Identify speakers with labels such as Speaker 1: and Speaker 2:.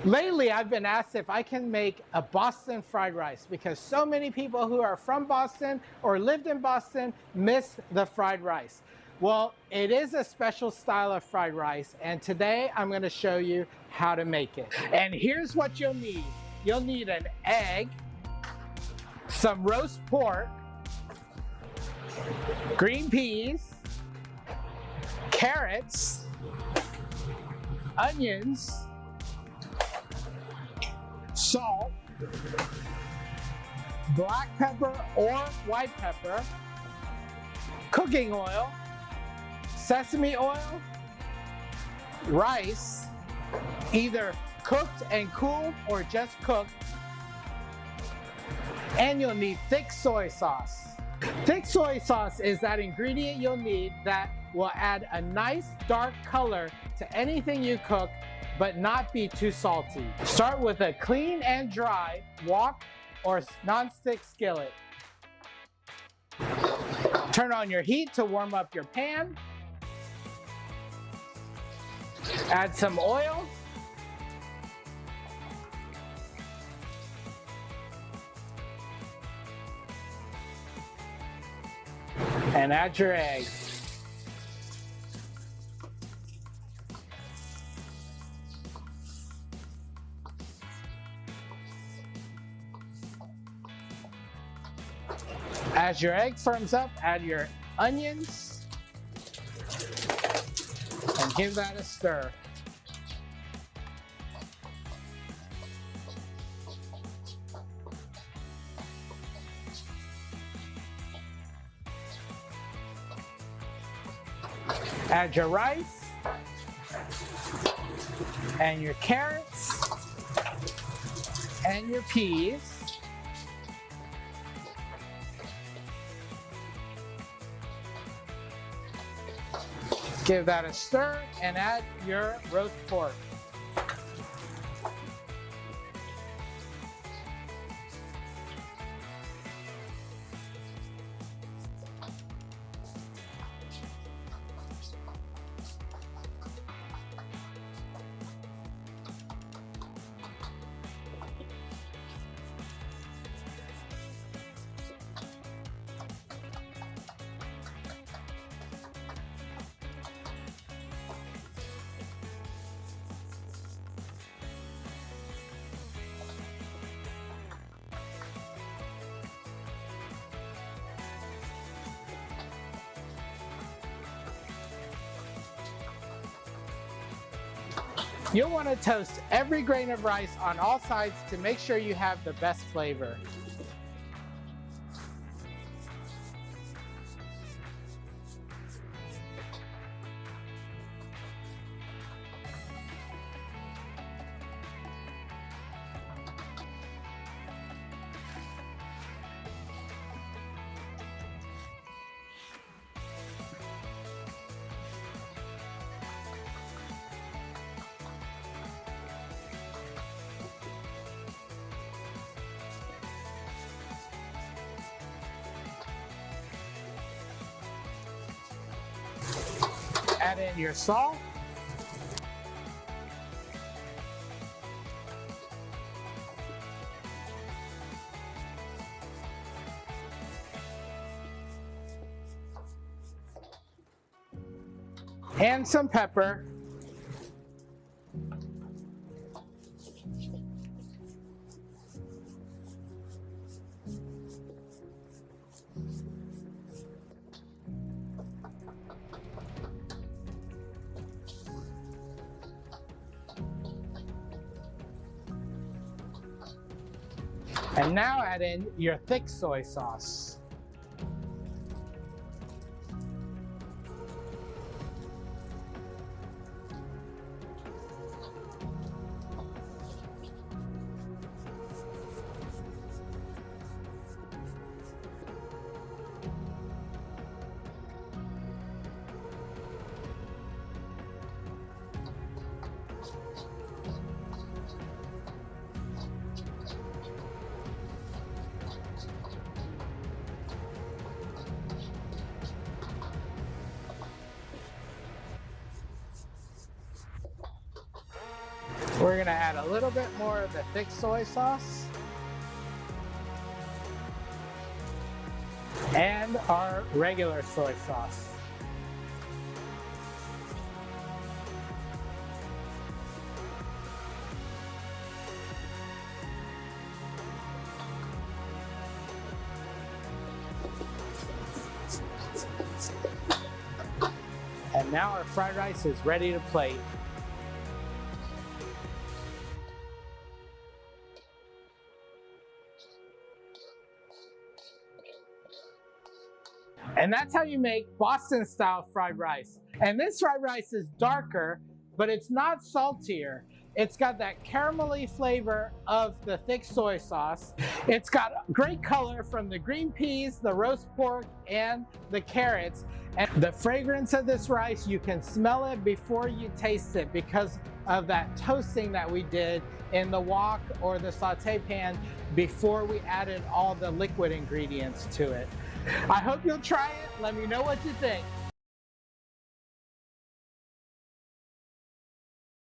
Speaker 1: Lately, I've been asked if I can make a Boston fried rice because so many people who are from Boston or lived in Boston miss the fried rice. Well, it is a special style of fried rice, and today I'm going to show you how to make it. And here's what you'll need. You'll need an egg, some roast pork, green peas, carrots, onions, salt, black pepper or white pepper, cooking oil, sesame oil, rice, either cooked and cooled or just cooked, and you'll need thick soy sauce. Thick soy sauce is that ingredient you'll need that will add a nice dark color to anything you cook, but not be too salty. Start with a clean and dry wok or non-stick skillet. Turn on your heat to warm up your pan. Add some oil. And add your egg. As your egg firms up, add your onions and give that a stir. Add your rice and your carrots and your peas. Give that a stir and add your roast pork. You'll want to toast every grain of rice on all sides to make sure you have the best flavor. Add in your salt. And some pepper. And now add in your thick soy sauce. We're gonna add a little bit more of the thick soy sauce. And our regular soy sauce. And now our fried rice is ready to plate. And that's how you make Boston style fried rice. And this fried rice is darker, but it's not saltier. It's got that caramelly flavor of the thick soy sauce. It's got great color from the green peas, the roast pork, and the carrots. And the fragrance of this rice, you can smell it before you taste it because of that toasting that we did in the wok or the saute pan before we added all the liquid ingredients to it. I hope you'll try it. Let me know what you think.